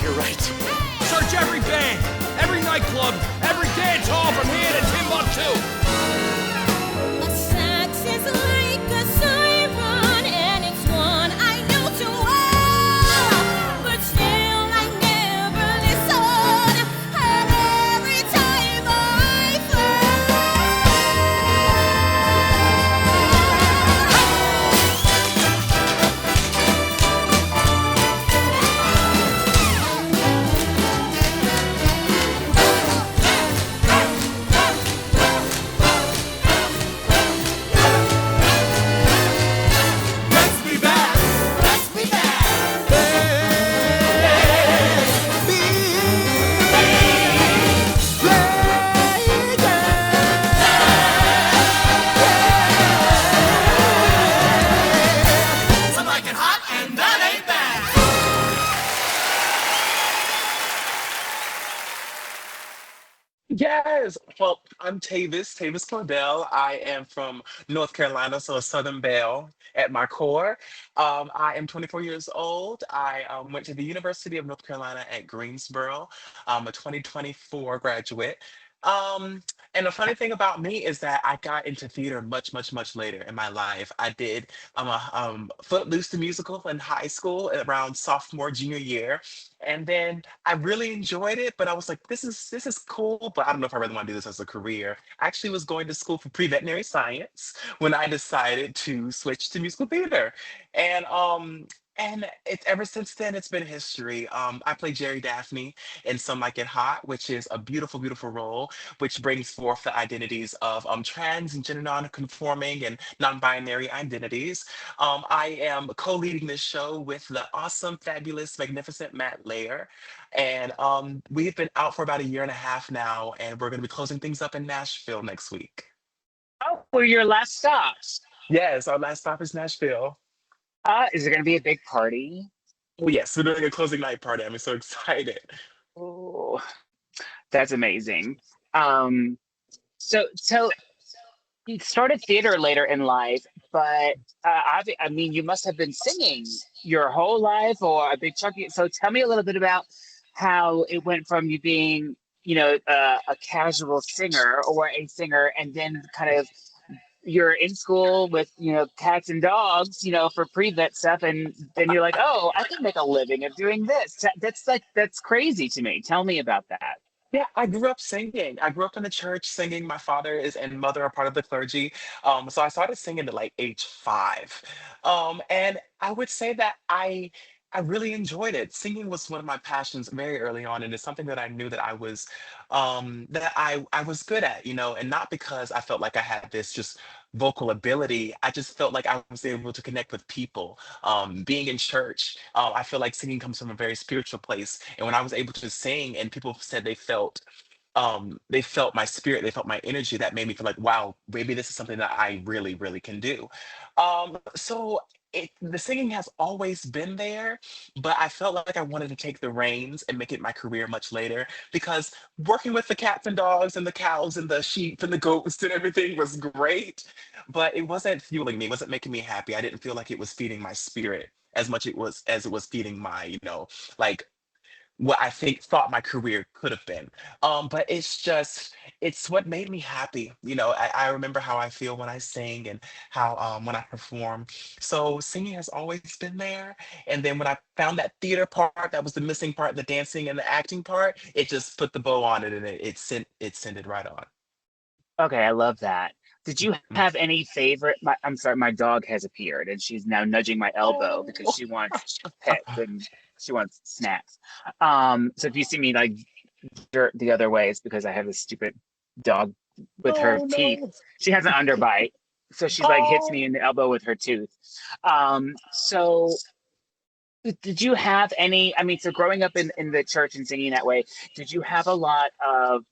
You're right. Search every band, every nightclub, every dance hall from here to Timbuktu. A sex is like a siren, and it's one I know too well. But still, I never listen, and every time I Let's be back. Let's be back. Some like it hot, and that ain't bad. Yes. Well, I'm Tavis Cordell. I am from North Carolina, so a Southern Belle at my core. I am 24 years old. I went to the University of North Carolina at Greensboro. I'm a 2024 graduate. Um, and the funny thing about me is that I got into theater much, much, much later in my life. I did a Footloose the musical in high school around sophomore, junior year. And then I really enjoyed it, but I was like, this is cool, but I don't know if I really want to do this as a career. I actually was going to school for pre-veterinary science when I decided to switch to musical theater. And it's ever since then it's been history. I play Jerry Daphne in Some Like It Hot, which is a beautiful, beautiful role, which brings forth the identities of trans and gender non-conforming and non-binary identities. I am co-leading this show with the awesome, fabulous, magnificent Matt Lair. And we've been out for about a year and a half now, and we're going to be closing things up in Nashville next week. Oh, for your last stops. Yes, our last stop is Nashville. Is it going to be a big party? Oh, yes, we're doing a closing night party. I'm so excited. Oh, that's amazing. Um, so you started theater later in life, but I mean, you must have been singing your whole life or a big chunk of it. So tell me a little bit about how it went from you being, a casual singer or a singer, and then kind of you're in school with, cats and dogs, for pre-vet stuff, and then you're like, oh, I can make a living of doing this. That's crazy to me. Tell me about that. Yeah, I grew up singing. I grew up in the church singing. My father is and mother are part of the clergy. So I started singing at like age 5. And I would say that I really enjoyed it. Singing was one of my passions very early on, and it's something that I knew that I was good at, and not because I felt like I had this just vocal ability. I just felt like I was able to connect with people. Being in church, I feel like singing comes from a very spiritual place. And when I was able to sing and people said they felt my spirit, they felt my energy, that made me feel like, wow, maybe this is something that I really, really can do. So the singing has always been there, but I felt like I wanted to take the reins and make it my career much later because working with the cats and dogs and the cows and the sheep and the goats and everything was great, but it wasn't fueling me, it wasn't making me happy. I didn't feel like it was feeding my spirit as much as it was feeding my, like what I think thought my career could have been. But it's what made me happy. I remember how I feel when I sing and how when I perform. So singing has always been there. And then when I found that theater part, that was the missing part, the dancing and the acting part, it just put the bow on it and it sent it right on. Okay, I love that. Did you Mhm. have any favorite? I'm sorry, my dog has appeared and she's now nudging my elbow because Oh. she wants pets and she wants snacks. So if you see me like jerk the other way, it's because I have this stupid dog with her Oh teeth. no. She has an underbite, so she's like hits me Oh. in the elbow with her tooth. So did you have any? I mean, so growing up in the church and singing that way, did you have a lot of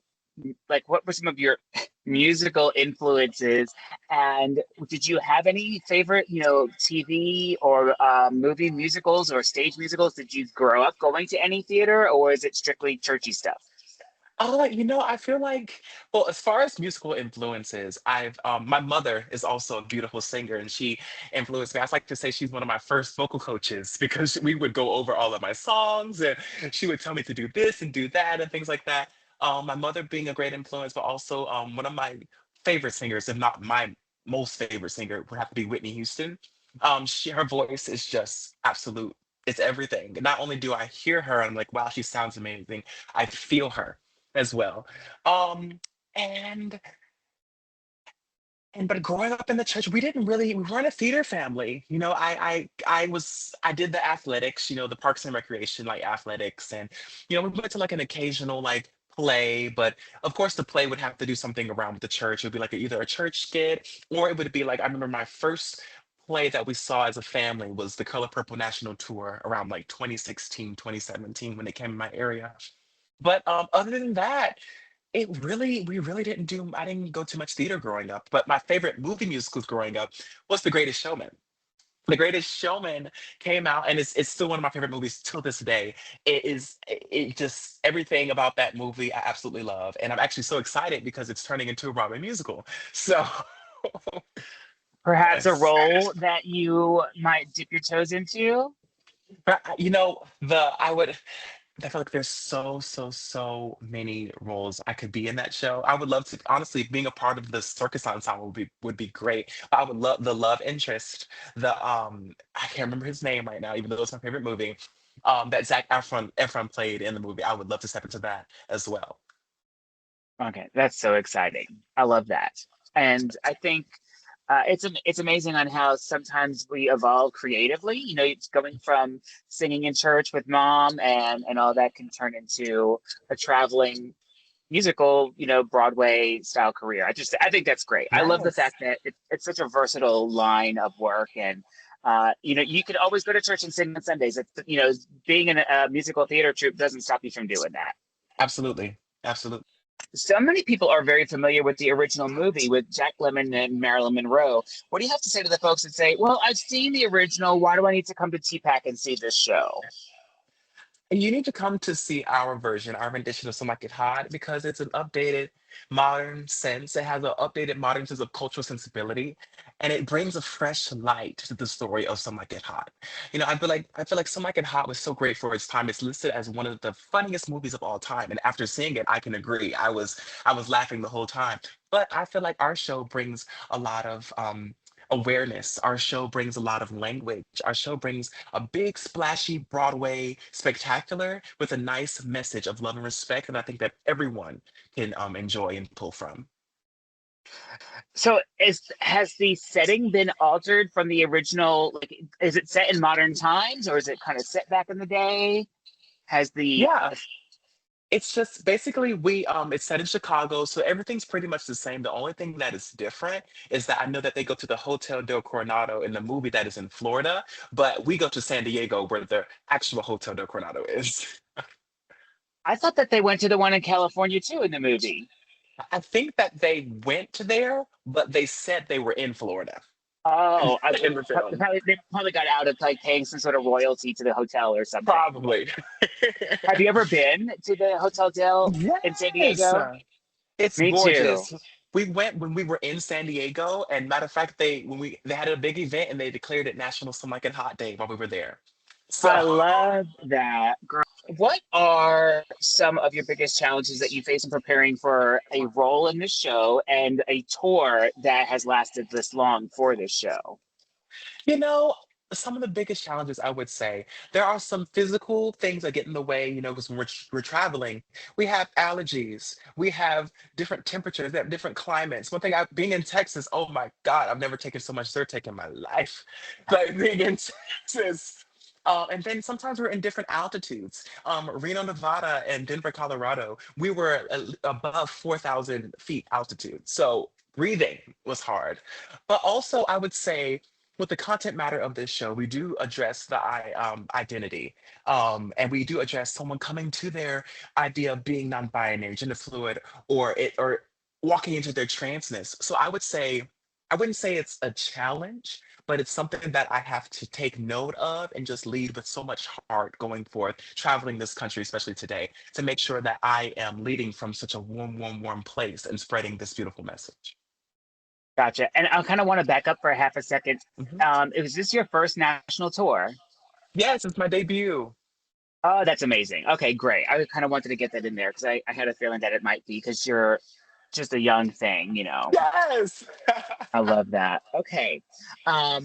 like what were some of your musical influences, and did you have any favorite, TV or movie musicals or stage musicals? Did you grow up going to any theater, or is it strictly churchy stuff? I feel like, well, as far as musical influences, my mother is also a beautiful singer, and she influenced me. I like to say she's one of my first vocal coaches because we would go over all of my songs, and she would tell me to do this and do that and things like that. My mother being a great influence, but also one of my favorite singers, if not my most favorite singer, would have to be Whitney Houston. Her voice is just absolute. It's everything. Not only do I hear her, I'm like, wow, she sounds amazing. I feel her as well. Um, and but growing up in the church, we weren't a theater family. I did the athletics, the Parks and Recreation like athletics, and we went to like an occasional like play, but of course the play would have to do something around with the church. It would be like either a church skit or it would be like I remember my first play that we saw as a family was the Color Purple National Tour around like 2016, 2017 when it came in my area. But other than that, we really didn't do, I didn't go too much theater growing up. But my favorite movie musicals growing up was The Greatest Showman. The Greatest Showman came out, and it's still one of my favorite movies till this day. It just, everything about that movie I absolutely love. And I'm actually so excited because it's turning into a Broadway musical. So, Perhaps a yes. role that you might dip your toes into? But, you know, the I would I feel like there's so many roles I could be in that show. I would love to, honestly, being a part of the circus ensemble would be great. I would love the love interest, I can't remember his name right now, even though it's my favorite movie. That Efron played in the movie. I would love to step into that as well. Okay, that's so exciting. I love that. And I think it's amazing on how sometimes we evolve creatively. It's going from singing in church with mom and all that can turn into a traveling musical, Broadway style career. I think that's great. I love the Yes. fact that it's such a versatile line of work and you could always go to church and sing on Sundays. Being in a musical theater troupe doesn't stop you from doing that. Absolutely. Absolutely. So many people are very familiar with the original movie with Jack Lemmon and Marilyn Monroe. What do you have to say to the folks that say, well, I've seen the original. Why do I need to come to TPAC and see this show? You need to come to see our version, our rendition of Some Like It Hot, because it's an updated, modern sense. It has an updated, modern sense of cultural sensibility, and it brings a fresh light to the story of Some Like It Hot. I feel like Some Like It Hot was so great for its time. It's listed as one of the funniest movies of all time, and after seeing it, I can agree. I was laughing the whole time. But I feel like our show brings a lot of awareness. Our show brings a lot of language. Our show brings a big, splashy Broadway spectacular with a nice message of love and respect. And I think that everyone can enjoy and pull from. So has the setting been altered from the original? Like, is it set in modern times or is it kind of set back in the day? Has the Yeah, it's just basically it's set in Chicago, so everything's pretty much the same. The only thing that is different is that I know that they go to the Hotel del Coronado in the movie that is in Florida, but we go to San Diego where the actual Hotel del Coronado is. I thought that they went to the one in California too in the movie. I think that they went there, but they said they were in Florida Oh, in the film. they probably got out of like paying some sort of royalty to the hotel or something. Probably. Have you ever been to the Hotel Del in San Yes. Diego? It's Me too. gorgeous. We went when we were in San Diego, and matter of fact, they had a big event and they declared it National Some Like It Hot Day while we were there. So I love that. What are some of your biggest challenges that you face in preparing for a role in this show and a tour that has lasted this long for this show? You know, some of the biggest challenges I would say there are some physical things that get in the way, because when we're traveling, we have allergies, we have different temperatures, we have different climates. One thing, being in Texas, oh my God, I've never taken so much Zyrtec in my life. Like being in Texas. And then sometimes we're in different altitudes. Reno, Nevada, and Denver, Colorado, we were above 4,000 feet altitude. So breathing was hard. But also, I would say, with the content matter of this show, we do address the identity, and we do address someone coming to their idea of being non-binary, gender fluid, or walking into their transness. So I would say I wouldn't say it's a challenge, but it's something that I have to take note of and just lead with so much heart going forth, traveling this country, especially today, to make sure that I am leading from such a warm, warm, warm place and spreading this beautiful message. Gotcha. And I kind of want to back up for half a second. Mhm. Was this your first national tour? Yes, it's my debut. Oh, that's amazing. Okay, great. I kind of wanted to get that in there because I had a feeling that it might be because you're just a young thing, you know. Yes. I love that. Okay.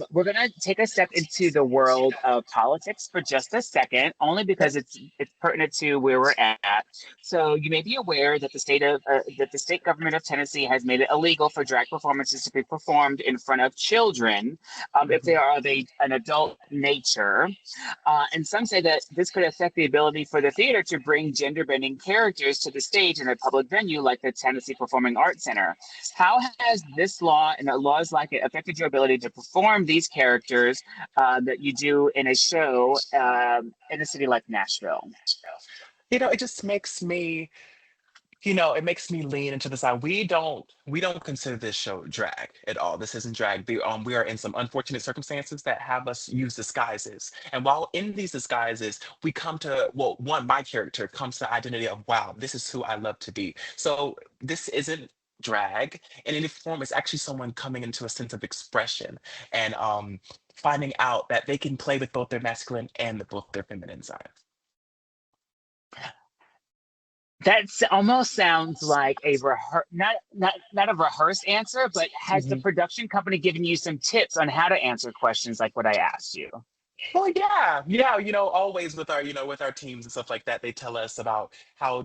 We're gonna take a step into the world of politics for just a second, only Okay. because it's pertinent to where we're at. So you may be aware that the state government of Tennessee has made it illegal for drag performances to be performed in front of children, if they Mhm. are of an adult nature. And some say that this could affect the ability for the theater to bring gender bending characters to the stage in a public venue like the Tennessee Performing Arts Center. How has this law and laws like it affected your ability to perform these characters that you do in a show in a city like Nashville? It just makes me it makes me lean into the side. We don't consider this show drag at all. This isn't drag. We are in some unfortunate circumstances that have us use disguises. And while in these disguises, we come to, well, one, my character comes to the identity of, wow, this is who I love to be. So this isn't drag in any form. It's actually someone coming into a sense of expression and finding out that they can play with both their masculine and both their feminine side. That almost sounds like not a rehearsed answer, but has the production company given you some tips on how to answer questions like what I asked you? Well, yeah, yeah. Always with our teams and stuff like that, they tell us about how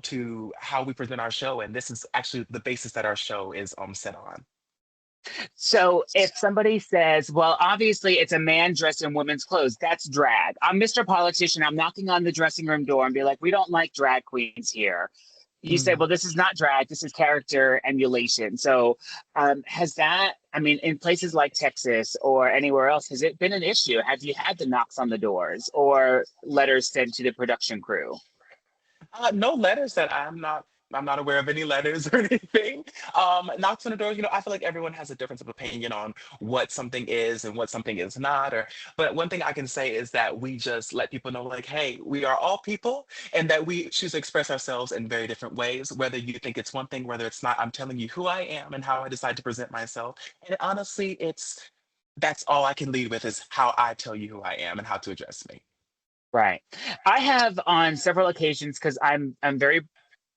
we present our show, and this is actually the basis that our show is set on. So if somebody says, well, obviously it's a man dressed in women's clothes, that's drag. I'm Mr. Politician. I'm knocking on the dressing room door and be like, we don't like drag queens here. You say, Mm. well, this is not drag, this is character emulation. So has that, I mean, in places like Texas or anywhere else, has it been an issue? Have you had the knocks on the doors or letters sent to the production crew? No letters that I'm not aware of any letters or anything. Knocks on the door. I feel like everyone has a difference of opinion on what something is and what something is not. But one thing I can say is that we just let people know, like, hey, we are all people, and that we choose to express ourselves in very different ways. Whether you think it's one thing, whether it's not, I'm telling you who I am and how I decide to present myself. And honestly, that's all I can lead with is how I tell you who I am and how to address me. Right. I have on several occasions because I'm very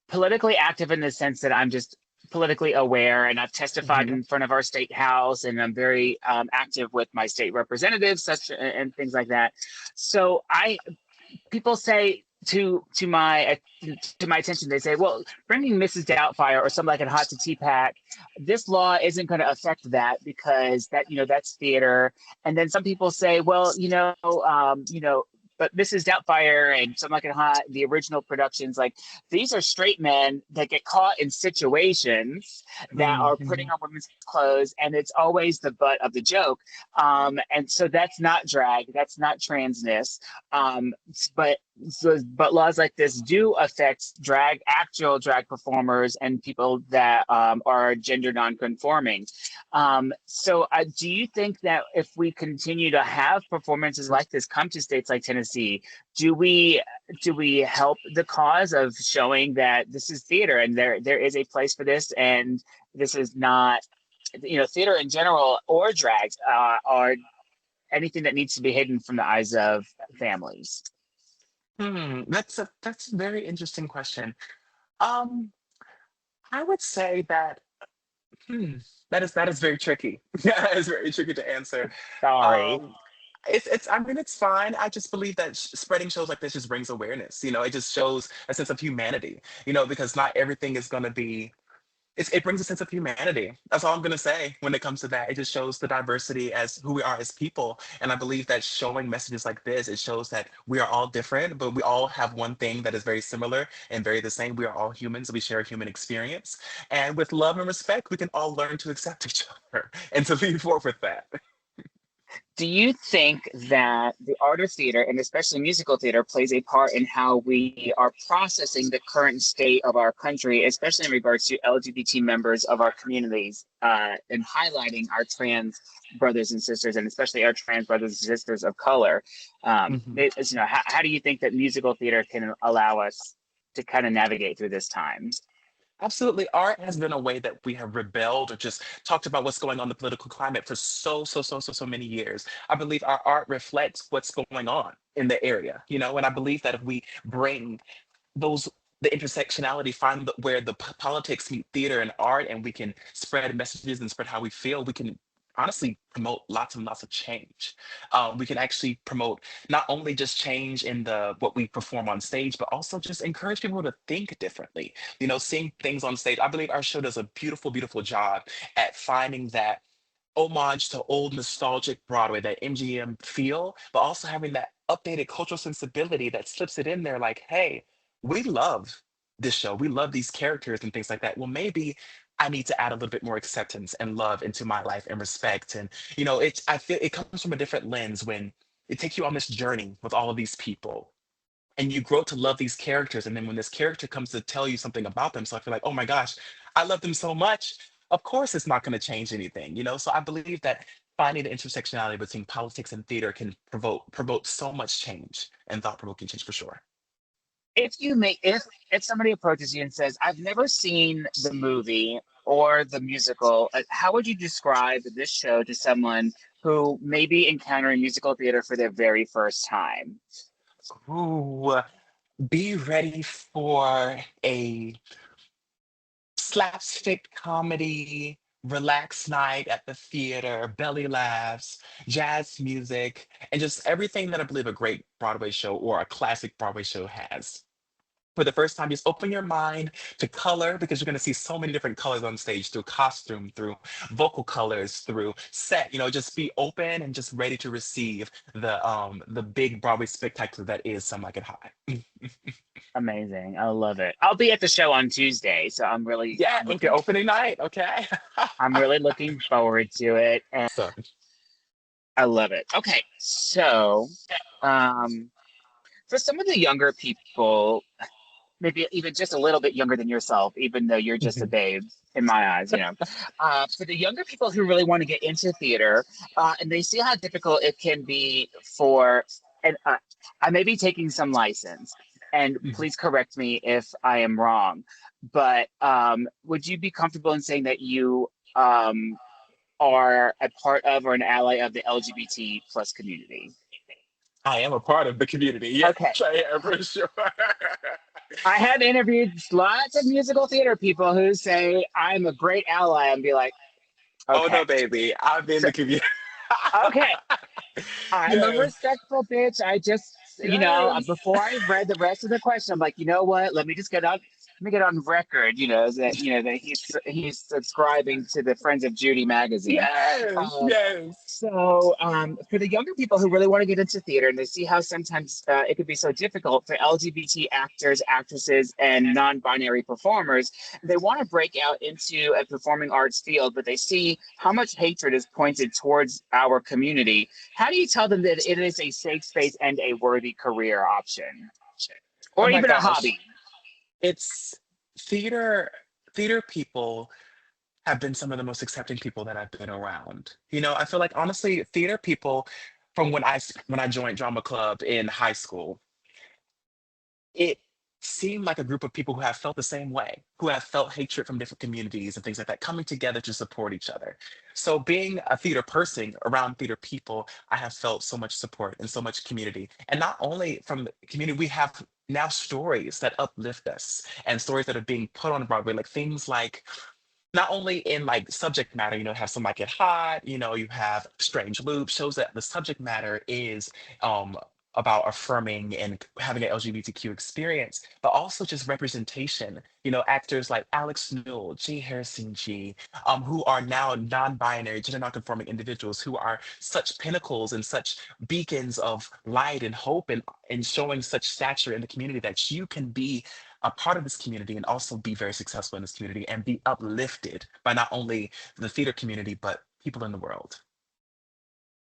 politically active in the sense that I'm just politically aware, and I've testified Mhm. in front of our state house, and I'm very active with my state representatives, such and things like that. So I people say to my attention, they say, well, bringing Mrs. Doubtfire or something like a hot to TPAC, this law isn't going to affect that because that's theater. And then some people say, well, but Mrs. Doubtfire and Something Like It Hot, the original productions, like these are straight men that get caught in situations that are putting Mhm. on women's clothes, and it's always the butt of the joke. And so that's not drag, that's not transness. Um, but but laws like this do affect actual drag performers and people that are gender nonconforming. Do you think that if we continue to have performances like this come to states like Tennessee, do we help the cause of showing that this is theater and there is a place for this, and this is not, theater in general or drag are anything that needs to be hidden from the eyes of families? That's a very interesting question. Um, I would say that hmm, that is very tricky. Yeah, it's very tricky to answer. Sorry. Um, it's I mean it's fine. I just believe that spreading shows like this just brings awareness. It just shows a sense of humanity. Because not everything is going to be it brings a sense of humanity. That's all I'm gonna say when it comes to that. It just shows the diversity as who we are as people. And I believe that showing messages like this, it shows that we are all different, but we all have one thing that is very similar and very the same. We are all humans. We share a human experience. And with love and respect, we can all learn to accept each other and to lead forward with that. Do you think that the art of theater, and especially musical theater, plays a part in how we are processing the current state of our country, especially in regards to LGBT members of our communities, and highlighting our trans brothers and sisters, and especially our trans brothers and sisters of color? How do you think that musical theater can allow us to kind of navigate through this time? Absolutely. Art has been a way that we have rebelled or just talked about what's going on in the political climate for so many years. I believe our art reflects what's going on in the area, and I believe that if we bring those the intersectionality, find where the politics meet theater and art, and we can spread messages and spread how we feel, we can honestly promote lots and lots of change. We can actually promote not only just change in the what we perform on stage, but also just encourage people to think differently. Seeing things on stage. I believe our show does a beautiful job at finding that homage to old nostalgic Broadway, that MGM feel, but also having that updated cultural sensibility that slips it in there like, hey, we love this show. We love these characters and things like that. Well, maybe I need to add a little bit more acceptance and love into my life and respect. And, I feel it comes from a different lens when it takes you on this journey with all of these people and you grow to love these characters. And then when this character comes to tell you something about them, so I feel like, oh my gosh, I love them so much. Of course, it's not going to change anything. So I believe that finding the intersectionality between politics and theater can provoke so much change and thought provoking change for sure. If somebody approaches you and says, "I've never seen the movie or the musical," how would you describe this show to someone who may be encountering musical theater for their very first time? Ooh, be ready for a slapstick comedy, relaxed night at the theater, belly laughs, jazz music, and just everything that I believe a great Broadway show or a classic Broadway show has. For the first time, just open your mind to color because you're going to see so many different colors on stage through costume, through vocal colors, through set. Just be open and just ready to receive the big Broadway spectacular that is Some Like It High. Amazing. I love it. I'll be at the show on Tuesday, so Yeah, okay, opening night. Okay. I'm really looking forward to it, and So, I love it. Okay, so um, for some of the younger people, maybe even just a little bit younger than yourself, even though you're just a mhm, babe in my eyes. For the younger people who really want to get into theater, and they see how difficult it can be and I may be taking some license, and mhm. please correct me if I am wrong, but would you be comfortable in saying that you are a part of or an ally of the LGBT plus community? I am a part of the community. Yes, Okay. I am for sure. I have interviewed lots of musical theater people who say I'm a great ally and be like, Oh okay. no, baby. I'm in So, the community. okay, I'm a Yes. respectful bitch. I just, Yes. before I read the rest of the question, I'm like, you know what? Let me get on record, that he's subscribing to the Friends of Judy magazine. Yes. Um, Yes. for the younger people who really want to get into theater and they see how sometimes it could be so difficult for LGBT actors, actresses, and non-binary performers, they want to break out into a performing arts field, but they see how much hatred is pointed towards our community. How do you tell them that it is a safe space and a worthy career option, Oh or my even a gosh. hobby? It's theater theater people have been some of the most accepting people that I've been around. I feel like honestly, theater people from when I joined drama club in high school, it seemed like a group of people who have felt the same way, who have felt hatred from different communities and things like that, coming together to support each other. So, being a theater person around theater people, I have felt so much support and so much community. And not only from the community, we have now stories that uplift us and stories that are being put on Broadway, like things like not only in like subject matter, have some like it hot, you have strange loop shows that the subject matter is um about affirming and having an LGBTQ experience, but also just representation. Actors like Alex Newell, J. Harrison G, who are now non-binary, gender non-conforming individuals who are such pinnacles and such beacons of light and hope and showing such stature in the community that you can be a part of this community and also be very successful in this community and be uplifted by not only the theater community but people in the world.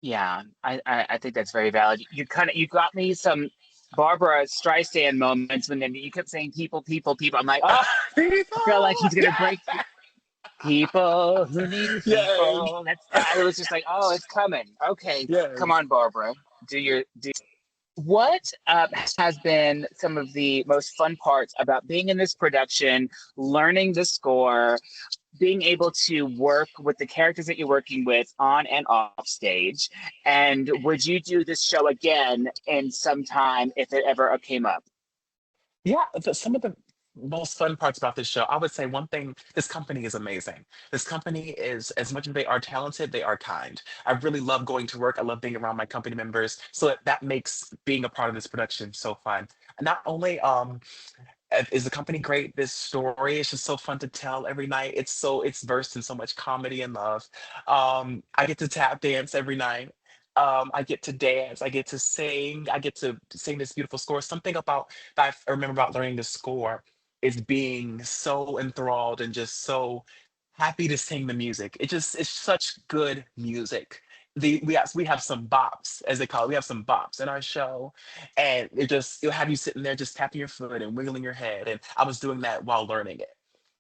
Yeah, I think that's very valid. You got me some Barbara Streisand moments when then you kept saying people, people, people. I'm like, oh, I feel like People, he's gonna break yes, people who need yes, people. I was just like, oh, it's coming. Okay, come yes. on, Barbara. Do what has been some of the most fun parts about being in this production, learning the score, being able to work with the characters that you're working with on and off stage? And would you do this show again in some time if it ever came up? Yeah, some of the most fun parts about this show, I would say one thing, this company is amazing. This company is, as much as they are talented, they are kind. I really love going to work. I love being around my company members. So that makes being a part of this production so fun. Not only is the company great, this story is just so fun to tell every night. It's versed in so much comedy and love. I get to tap dance every night. I get to dance, I get to sing, I get to sing this beautiful score. Something about that I remember about learning the score is being so enthralled and just so happy to sing the music. It's such good music. We have some bops, as they call it. We have some bops in our show, and it'll have you sitting there just tapping your foot and wiggling your head. And I was doing that while learning it.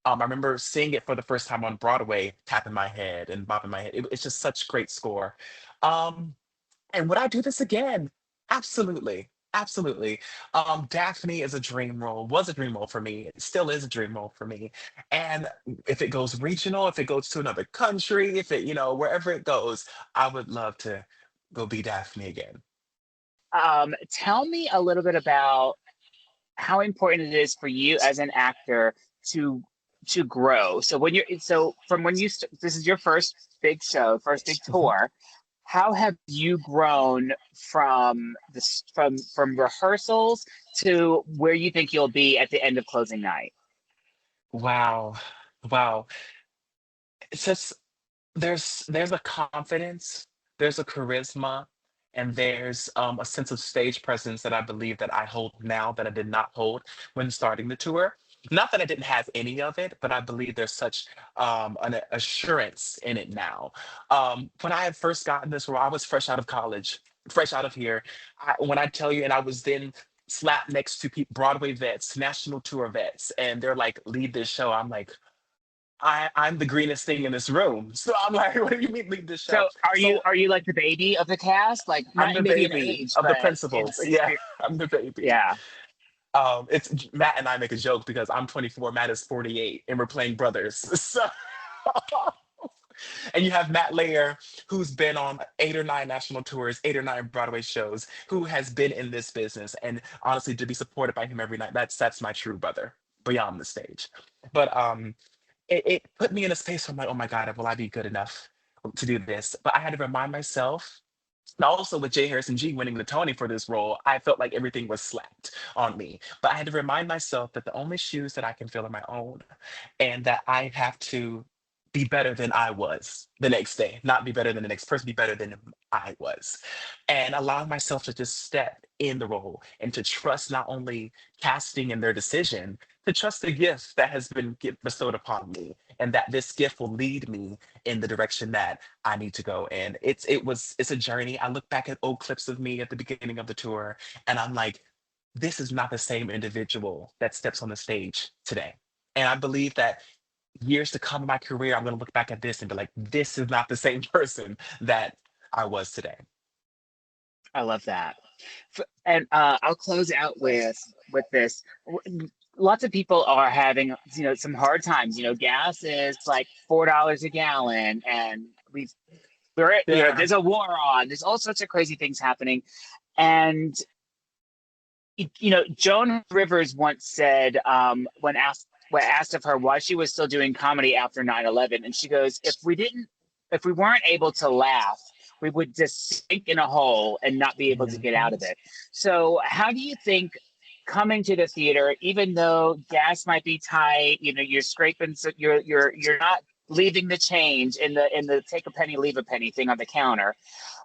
I remember seeing it for the first time on Broadway, tapping my head and bopping my head. It's just such great score. Um, and would I do this again? Absolutely. Absolutely. Daphne is a dream role, was a dream role for me. It still is a dream role for me. And if it goes regional, if it goes to another country, if it, wherever it goes, I would love to go be Daphne again. Tell me a little bit about how important it is for you as an actor to to grow. So from when this is your first big show, first big Mhm. tour. How have you grown from from rehearsals to where you think you'll be at the end of closing night? Wow. Wow. It's just there's a confidence, there's a charisma, and there's a sense of stage presence that I believe that I hold now that I did not hold when starting the tour. Not that I didn't have any of it, but I believe there's such an assurance in it now. When I had first gotten this role, I was fresh out of college, fresh out of here. When I tell you, and I was then slapped next to Broadway vets, national tour vets, and they're like, lead this show. I'm like, I'm the greenest thing in this room. So I'm like, what do you mean leave this show? So are you So are you like the baby of the cast? Like I'm not the maybe in baby age, of the but in principals. Yeah, experience. I'm the baby. Yeah. It's Matt and I make a joke because I'm 24, Matt is 48, and we're playing brothers. So and you have Matt Layer, who's been on 8 or 9 national tours, 8 or 9 Broadway shows, who has been in this business. And honestly, to be supported by him every night, that's my true brother beyond the stage. But it put me in a space where I'm like, oh my God, will I be good enough to do this? But I had to remind myself, and also with J. Harrison G winning the Tony for this role, I felt like everything was slapped on me. But I had to remind myself that the only shoes that I can fill are my own, and that I have to be better than I was the next day, not be better than the next person, be better than I was. And allow myself to just step in the role and to trust not only casting and their decision, to trust the gift that has been bestowed upon me, and that this gift will lead me in the direction that I need to go. And it's a journey. I look back at old clips of me at the beginning of the tour, and I'm like, this is not the same individual that steps on the stage today. And I believe that years to come in my career, I'm gonna look back at this and be like, this is not the same person that I was today. I love that. And I'll close out with this. Lots of people are having, some hard times. Gas is like $4 a gallon, and Yeah. there's a war on. There's all sorts of crazy things happening, and Joan Rivers once said, when asked of her why she was still doing comedy after 9/11, and she goes, if we weren't able to laugh, we would just sink in a hole and not be able to get out of Mhm. it. So how do you think coming to the theater, even though gas might be tight, you're scraping, so you're not leaving the change in the take a penny, leave a penny thing on the counter.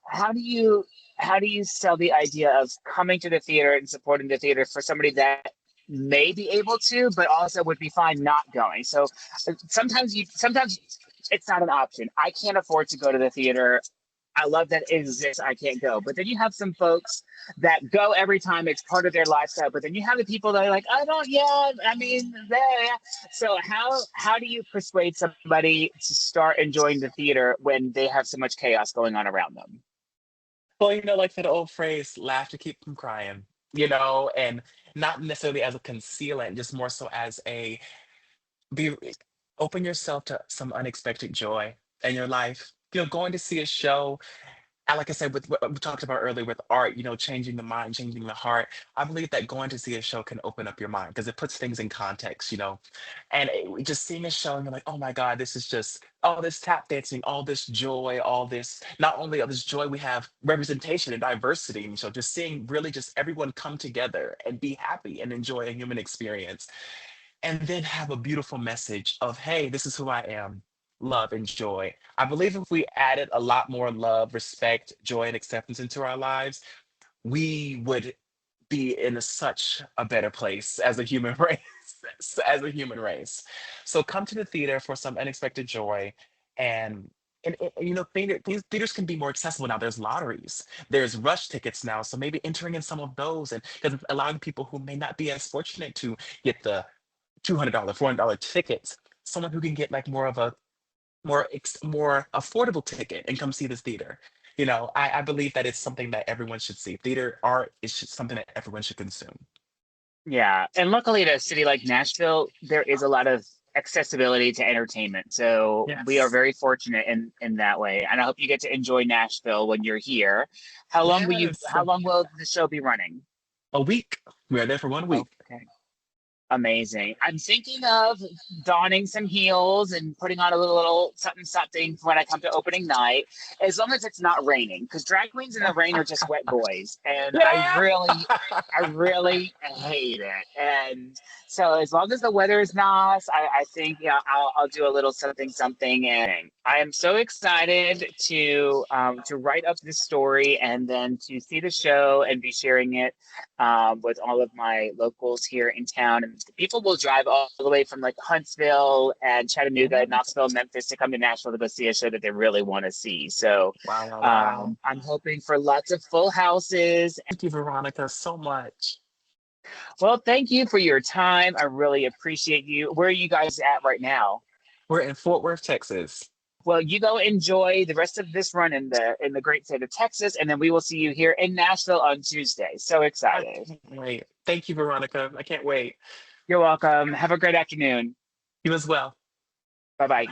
How do you how do you sell the idea of coming to the theater and supporting the theater for somebody that may be able to, but also would be fine not going? So sometimes it's not an option. I can't afford to go to the theater. I love that it exists. I can't go. But then you have some folks that go every time. It's part of their lifestyle. But then you have the people that are like, I don't. Yeah, I mean, yeah. So how do you persuade somebody to start enjoying the theater when they have so much chaos going on around them? Well, like that old phrase, laugh to keep from crying, and not necessarily as a concealant, just more so as a be open yourself to some unexpected joy in your life. Going to see a show, and like I said, with what we talked about earlier with art, changing the mind, changing the heart. I believe that going to see a show can open up your mind because it puts things in context, and just seeing a show and you're like, oh my God, this is just all this tap dancing, all this joy, all this, not only all this joy, we have representation and diversity. And so just seeing really just everyone come together and be happy and enjoy a human experience and then have a beautiful message of, hey, this is who I am, love and joy. I believe if we added a lot more love, respect, joy, and acceptance into our lives, we would be in such a better place as a human race, as a human race. So come to the theater for some unexpected joy and theaters can be more accessible now. There's lotteries, there's rush tickets now. So maybe entering in some of those, and because it's allowing people who may not be as fortunate to get the $200, $400 tickets, someone who can get like more of a more affordable ticket and come see this theater. I believe that it's something that everyone should see. Theater art is just something that everyone should consume. Yeah, and luckily, in a city like Nashville, there is a lot of accessibility to entertainment. So we are Yes. very fortunate in that way. And I hope you get to enjoy Nashville when you're here. Yes. How long will the show be running? A week. We are there for 1 week. Okay. Amazing. I'm thinking of donning some heels and putting on a little something something when I come to opening night, as long as it's not raining, because drag queens in the rain are just wet boys, and Yeah. I really hate it. And so as long as the weather is nice, I think yeah, I'll do a little something something. And I am so excited to write up this story and then to see the show and be sharing it with all of my locals here in town. And people will drive all the way from like Huntsville and Chattanooga, Knoxville, Memphis to come to Nashville to go see a show that they really want to see. So Wow, wow, wow. I'm hoping for lots of full houses. Thank you, Veronica, so much. Well, thank you for your time. I really appreciate you. Where are you guys at right now? We're in Fort Worth, Texas. Well, you go enjoy the rest of this run in the great state of Texas, and then we will see you here in Nashville on Tuesday. So I excited. can't wait. Thank you, Veronica. I can't wait. You're welcome. Have a great afternoon. You as well. Bye bye.